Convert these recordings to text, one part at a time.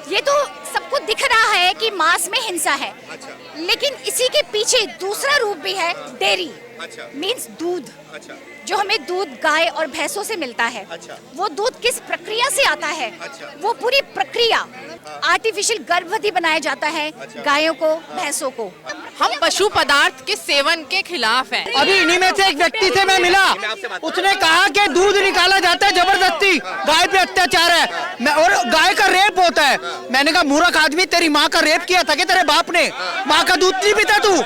ये तो सबको दिख रहा है कि मांस में हिंसा है, लेकिन इसी के पीछे दूसरा रूप भी है, डेयरी मीन्स दूध। जो हमें दूध गाय और भैंसों से मिलता है, वो दूध किस प्रक्रिया से आता है, वो पूरी प्रक्रिया आर्टिफिशियल गर्भवती बनाया जाता है गायों को, भैंसों को। हम पशु पदार्थ के सेवन के खिलाफ हैं। अभी इन्हीं में से एक व्यक्ति से मैं मिला, उसने कहा कि दूध निकाला जाता है जबरदस्ती, गाय पे अत्याचार है और गाय का रेप होता है। मैंने कहा मूर्ख आदमी, तेरी माँ का रेप किया था कि तेरे बाप ने? माँ का दूध नहीं पीता तू?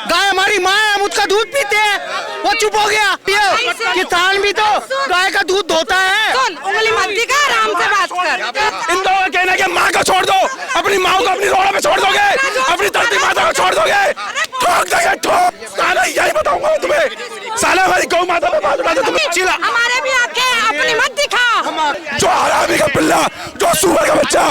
गाय हमारी माँ है, हम उसका दूध पीते हैं। वो चुप हो गया। किसान भी तो गाय का दूध धोता है। उंगली मत दिखा, आराम से बात कर। इन दोनों का कहना है कि माँ को छोड़ दो, अपनी माँ को अपनी रोड पे छोड़ दोगे, अपनी धरती माता को छोड़ दोगे, ठोक देंगे, ठोक। साला यही बताऊंगा तुम्हें, साला हमारी गौ माता पे बात उठा दे तुम्हें। चिल्ला, हमारे भी आंखें अपनी मत दिखा। जो हरामी का पिल्ला, जो सुअर का बच्चा,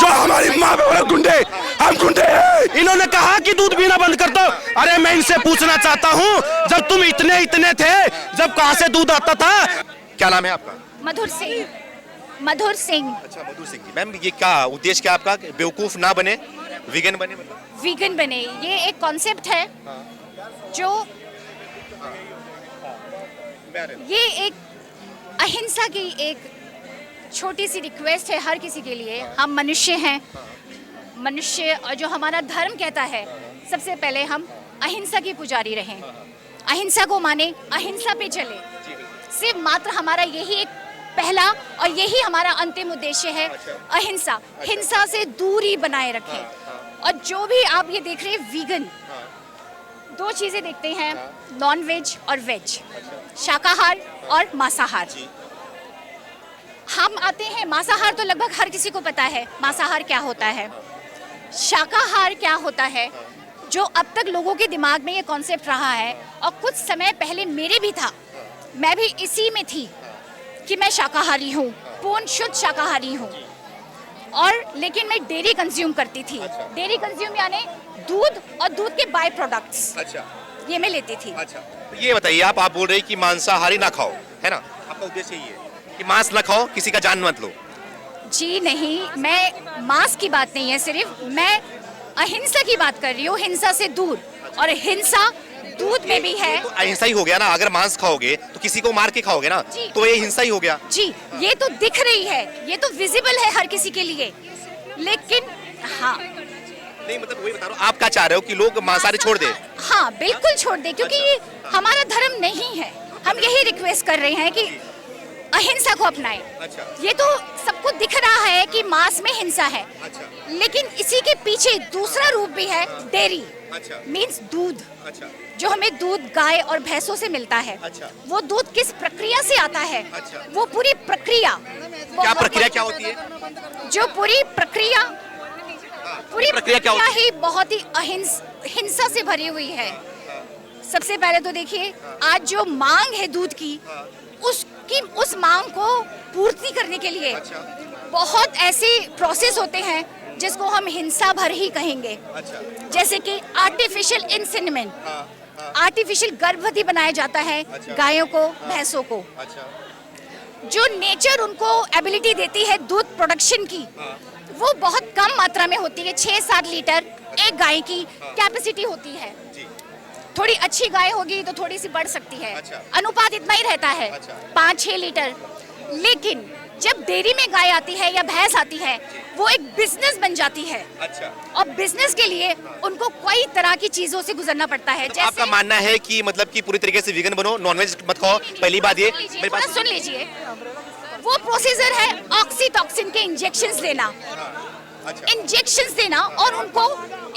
जो हमारी माँ पे बोले गुंडे, हम गुंडे हैं। इन्होंने कहा कि दूध पीना बंद कर दो। अरे मैं इनसे पूछना चाहता हूँ, जब तुम इतने थे, जब कहाँ से दूध आता था? क्या नाम है आपका? मधुर सिंह। मधुर सिंह। अच्छा, मधुर सिंह जी। मैम, ये क्या उद्देश्य क्या आपका? बेवकूफ ना बने, वीगन बने? मतलब वीगन बने, ये एक कॉन्सेप्ट है जो ये एक अहिंसा की एक छोटी सी रिक्वेस्ट है हर किसी के लिए। हम मनुष्य हैं, मनुष्य, और जो हमारा धर्म कहता है सबसे पहले हम अहिंसा की पुजारी रहें, अहिंसा को माने, अहिंसा पे चले। सिर्फ मात्र हमारा यही एक पहला और यही हमारा अंतिम उद्देश्य है, अहिंसा। हिंसा से दूरी बनाए रखें। और जो भी आप ये देख रहे हैं वीगन, दो चीजें देखते हैं, नॉन वेज और वेज, शाकाहार और मांसाहार। हम आते हैं मांसाहार, तो लगभग हर किसी को पता है मांसाहार क्या होता है, शाकाहार क्या होता है, जो अब तक लोगों के दिमाग में ये कॉन्सेप्ट रहा है। और कुछ समय पहले मेरे भी था, मैं भी इसी में थी कि मैं शाकाहारी हूँ, पूर्ण शुद्ध शाकाहारी हूँ, और लेकिन मैं डेयरी कंज्यूम करती थी। डेयरी कंज्यूम यानी दूध और दूध के बाय प्रोडक्ट्स, ये मैं लेती थी। तो ये बताइए, आप बोल रहे हैं कि मांसाहारी ना खाओ, है ना? आपका उद्देश्य ये है कि मांस ना खाओ, किसी का जान मत लो? जी नहीं, मैं मांस की बात नहीं है, सिर्फ मैं अहिंसा की बात कर रही हूँ, हिंसा से दूर। और हिंसा दूध में भी है। तो अहिंसा ही हो गया ना। अगर मांस खाओगे तो किसी को मार के खाओगे ना, तो ये हिंसा ही हो गया। जी, ये तो दिख रही है, ये तो विजिबल है हर किसी के लिए, लेकिन हाँ नहीं, मतलब वही बता रहा हूँ, आप क्या चाह रहे हो कि लोग मांसाहारी छोड़ दे? हाँ बिल्कुल छोड़ दे, क्योंकि ये हमारा धर्म नहीं है। हम यही रिक्वेस्ट कर रहे हैं कि अहिंसा को अपनाएं। ये तो सबको दिख रहा है कि मांस में हिंसा है, लेकिन इसी के पीछे दूसरा रूप भी है, डेयरी मीन्स दूध। जो हमें दूध गाय और भैंसों से मिलता है, वो दूध किस प्रक्रिया से आता है, वो पूरी प्रक्रिया। क्या प्रक्रिया क्या होती है? जो पूरी प्रक्रिया क्या होती है? ही बहुत ही हिंसा से भरी हुई है। सबसे पहले तो देखिए, आज जो मांग है दूध की, उस मांग को पूर्ति करने के लिए बहुत ऐसे प्रोसेस होते हैं जिसको हम हिंसा भर ही कहेंगे। जैसे कि आर्टिफिशियल इंसेमिनेशन, आर्टिफिशियल गर्भवती बनाया जाता है गायों को, भैंसों को। जो नेचर उनको एबिलिटी देती है दूध प्रोडक्शन की, वो बहुत कम मात्रा में होती है। 6-7 लीटर एक गाय की कैपेसिटी होती है। थोड़ी अच्छी गाय होगी तो थोड़ी सी बढ़ सकती है, अनुपात इतना ही रहता है, 5-6 लीटर। लेकिन जब डेयरी में गाय आती है या भैंस आती है, वो एक बिजनेस बन जाती है। और बिजनेस के लिए उनको कई तरह की चीजों से गुजरना पड़ता है। तो आपका मानना है कि मतलब कि पूरी तरीके से वीगन बनो, नॉनवेज मत खाओ? पहली बात ये, मेरी बात सुन लीजिए, वो प्रोसीजर है ऑक्सीटॉक्सिन के इंजेक्शंस लेना, इंजेक्शंस देना, और उनको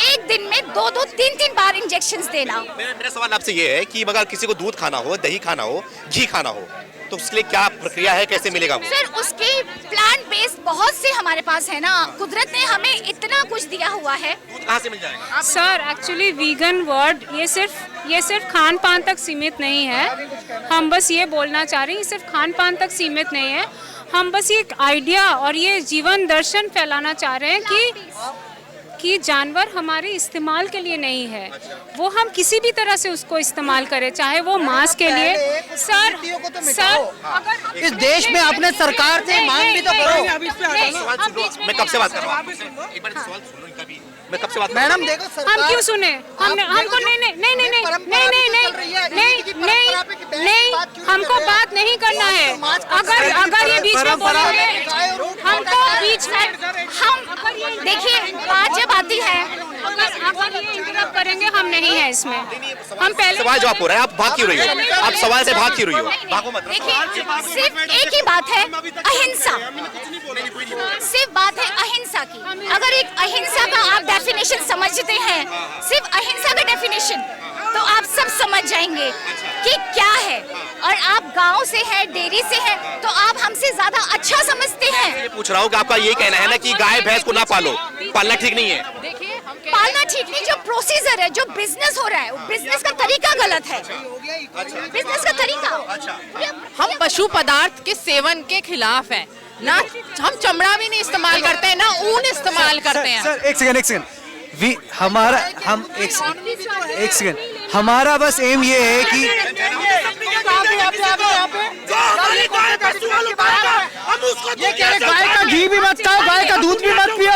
एक दिन में 2-2, 3-3 बार इंजेक्शंस देना। मेरा सवाल आपसे ये है कि अगर किसी को दूध खाना हो, दही खाना हो, घी खाना हो, तो उसके लिए क्या प्रक्रिया है, कैसे मिलेगा वो? सर, उसके प्लांट बेस्ड बहुत से हमारे पास है ना, कुदरत ने हमें इतना कुछ दिया हुआ है। दूध कहाँ से मिल जाएगा? सर, एक्चुअली वीगन वर्ड ये सिर्फ खान पान तक सीमित नहीं है। हम बस ये बोलना चाह रहे हैं, सिर्फ खान पान तक सीमित नहीं है। हम बस ये एक आइडिया और ये जीवन दर्शन फैलाना चाह रहे हैं कि कि जानवर हमारे इस्तेमाल के लिए नहीं है, वो हम किसी भी तरह से उसको इस्तेमाल करें, चाहे वो मांस के लिए। सर अगर इस देश में आपने सरकार से मांग भी तो करो। मैं कब से बात कर रहा हूँ? एक बार सवाल सुनो इनका भी। मैं कब से बात कर रहा हूँ? मैडम देखो सरकार, हम क्यों सुने? हमने हमको नहीं, हमको बात नहीं करना है। अगर ये बीच में बोलेंगे, हमको बीच में हम देखिए बात जब आती है, अगर ये इंटरप्ट करेंगे, हम नहीं है इसमें। हम पहले सवाल जवाब हो रहा है, आप भाग क्यों रही हो? आप सवाल से भाग क्यों रही हो? भागो मत। देखिए सिर्फ एक ही बात है, अहिंसा। सिर्फ बात है अहिंसा की। अगर एक अहिंसा का आप डेफिनेशन समझते हैं, सिर्फ अहिंसा का डेफिनेशन, तो आप सब समझ जाएंगे कि क्या है। और आप गांव से हैं, डेयरी से हैं, तो आप हमसे ज्यादा अच्छा समझते हैं। मैं पूछ रहा हूँ कि आपका ये कहना है ना कि गाय भैंस को ना पालो, पालना ठीक नहीं है? देखिए पालना ठीक नहीं, जो प्रोसीजर है, जो बिजनेस हो रहा है, बिजनेस का तरीका गलत है। बिजनेस का तरीका, हम पशु पदार्थ के सेवन के खिलाफ हैं ना। हम चमड़ा भी नहीं इस्तेमाल करते हैं, ना ऊन इस्तेमाल करते हैं। सर एक सेकंड एक सेकंड हमारा बस एम ये है कि ये कह रहे गाय का घी भी मत खाओ, गाय का दूध भी मत पियो।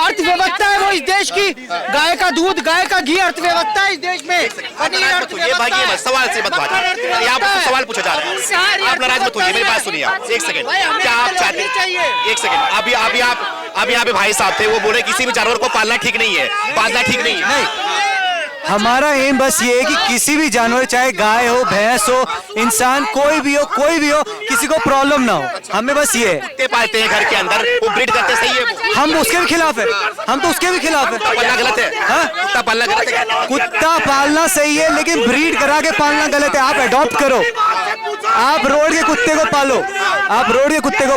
अर्थव्यवस्था है वो इस देश की, गाय का दूध, गाय का घी अर्थव्यवस्था है इस देश में। ये भागिए मत, सवाल से मत भागिए। यहाँ पर सवाल पूछा जा रहा है, आप नाराज मत होइए, मेरी बात सुनिए आप। एक सेकंड, क्या आप चाहते हैं? एक सेकंड, अभी यहाँ पे भाई साहब थे, वो बोले किसी भी जानवर को पालना ठीक नहीं है, पालना ठीक नहीं है। हमारा एम बस ये है कि किसी भी जानवर, चाहे गाय हो, भैंस हो, इंसान, कोई भी हो, किसी को प्रॉब्लम ना हो। हमें बस ये है। कुत्ते पालते हैं घर के अंदर, वो ब्रीड करते, सही है? हम उसके भी खिलाफ है, हम तो उसके भी खिलाफ है। पालना गलत है? हाँ? कुत्ता पालना गलत है? कुत्ता पालना सही है, लेकिन ब्रीड करा के पालना गलत है। आप अडॉप्ट करो, आप रोड के कुत्ते को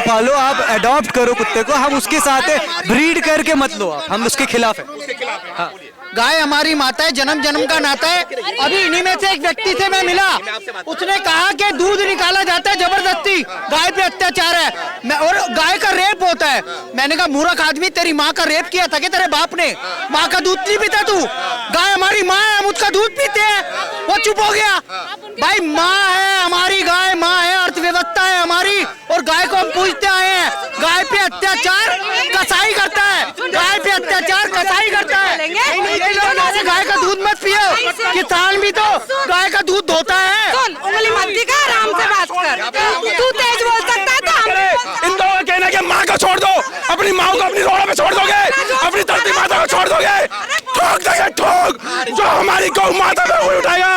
पालो, आप अडॉप्ट करो कुत्ते को। हम उसके साथ है, ब्रीड करके मत लो आप, हम उसके खिलाफ है। हाँ। गाय हमारी माता है, जन्म जन्म का नाता है। अभी इन्हीं में से एक व्यक्ति से मैं मिला, उसने कहा कि दूध निकाला जाता है जबरदस्ती, गाय पे अत्याचार है और गाय का रेप होता है। मैंने कहा मूर्ख आदमी, तेरी माँ का रेप किया था कि तेरे बाप ने? माँ का दूध नहीं पीता तू? गाय हमारी माँ है, हम उसका दूध पीते हैं। वो चुप हो गया। भाई माँ है हमारी, गाय माँ है, अर्थव्यवस्था है हमारी, और गाय को हम पूछते आए हैं। गाय पे अत्याचार कसाई करता है, गाय पे अत्याचार कसाई करता है। गाय का दूध मत पियो, किसान भी तो गाय का दूध धोता है। उंगली मत दिखा, आराम से बात कर। तू तेज बोल सकता है तो इन दोनों का कहना है कि माँ को छोड़ दो, अपनी माँ को अपनी रोड पे छोड़ दोगे, अपनी धरती माता को छोड़ दोगे, ठोक देंगे, ठोक। जो हमारी गौ माता पे उंगली उठाएगा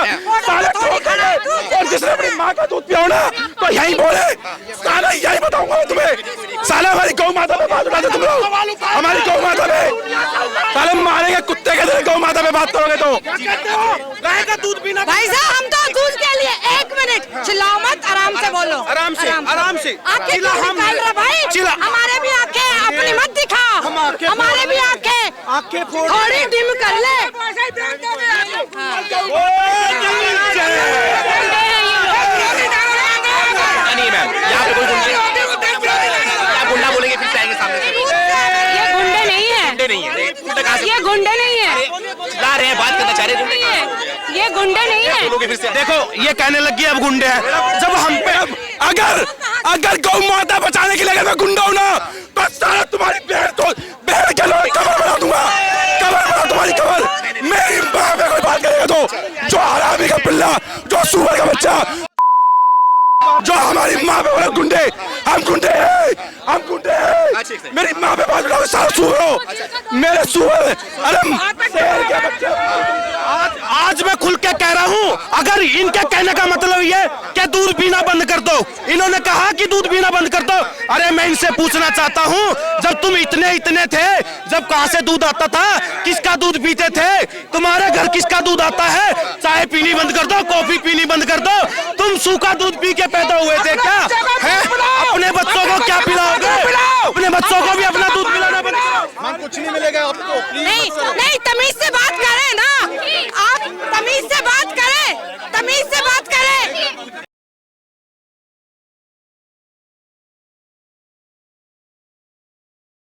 साले ठोक देंगे। और जिसने अपनी माँ का दूध पिया हो ना, तो यही बोले, साले यही बताऊंगा तुम्हें, साले हमारी गौ माता पे बात उठाते तुम लोग, हमारी गौ माता पे साले मारेंगे कुत्ते के तरह। गौ माता पे बात करोगे तो गाय का दूध पीना। भाई साहब, हम तो दूध के लिए 1 मिनट चिल्लाओ मत, आराम से बोलो, आराम से। आंखें क्यों निकाल रहे भाई? हमारे भी आंखें, अपनी मत दिखा। हमारे भी आंखें थोड़ी डिम कर ले। नहीं मैम, यहाँ पे कोई गुंडा बोलेंगे, फिर जाएंगे सामने से। ये गुंडे नहीं है, गुंडे नहीं है, गुंडे कहाँ से? ये गुंडे नहीं है, ला रहे हैं, बात करना चाह रहे हैं, गुंडे कहाँ से? ये गुंडे नहीं है। बोलोगे फिर से? देखो ये कहने लगी अब गुंडे हैं। जब हम पे अगर गौ माता बचाने के लिए अगर मैं गुंडा हूं ना, तो सारा तुम्हारी बहन के लोग कबर बना दूंगा, तुम्हारी कबर। मेरी माँ पे कोई बात करेगा तो, जो हरामी का पिल्ला, जो सुअर का बच्चा, जो हमारी माँ पे बोले गुंडे, हम गुंडे हैं, मेरी माँ पे बात उठाओ, सारा सुअर हो, मेरे सुअर। अरे शेर के बच्चे, आज मैं खुल के कह रहा हूँ, अगर इनके कहने का मतलब ये कि दूध पीना बंद कर दो, इन्होंने कहा कि दूध पीना बंद कर दो। अरे मैं इनसे पूछना चाहता हूँ, जब तुम इतने थे, जब कहाँ से दूध आता था, किसका दूध पीते थे, तुम्हारे घर किसका दूध आता है? चाय पीनी बंद कर दो, कॉफी पीनी बंद कर दो। तुम सूखा दूध पी के पैदा हुए थे क्या? है? अपने बच्चों को क्या पिलाओगे? अपने बच्चों को भी अपना दूध पिलाना बंद करो। कुछ नहीं मिलेगा आपको। नहीं, तमीज से बात करें ना, आप तमीज से बात करें, तमीज से बात करें।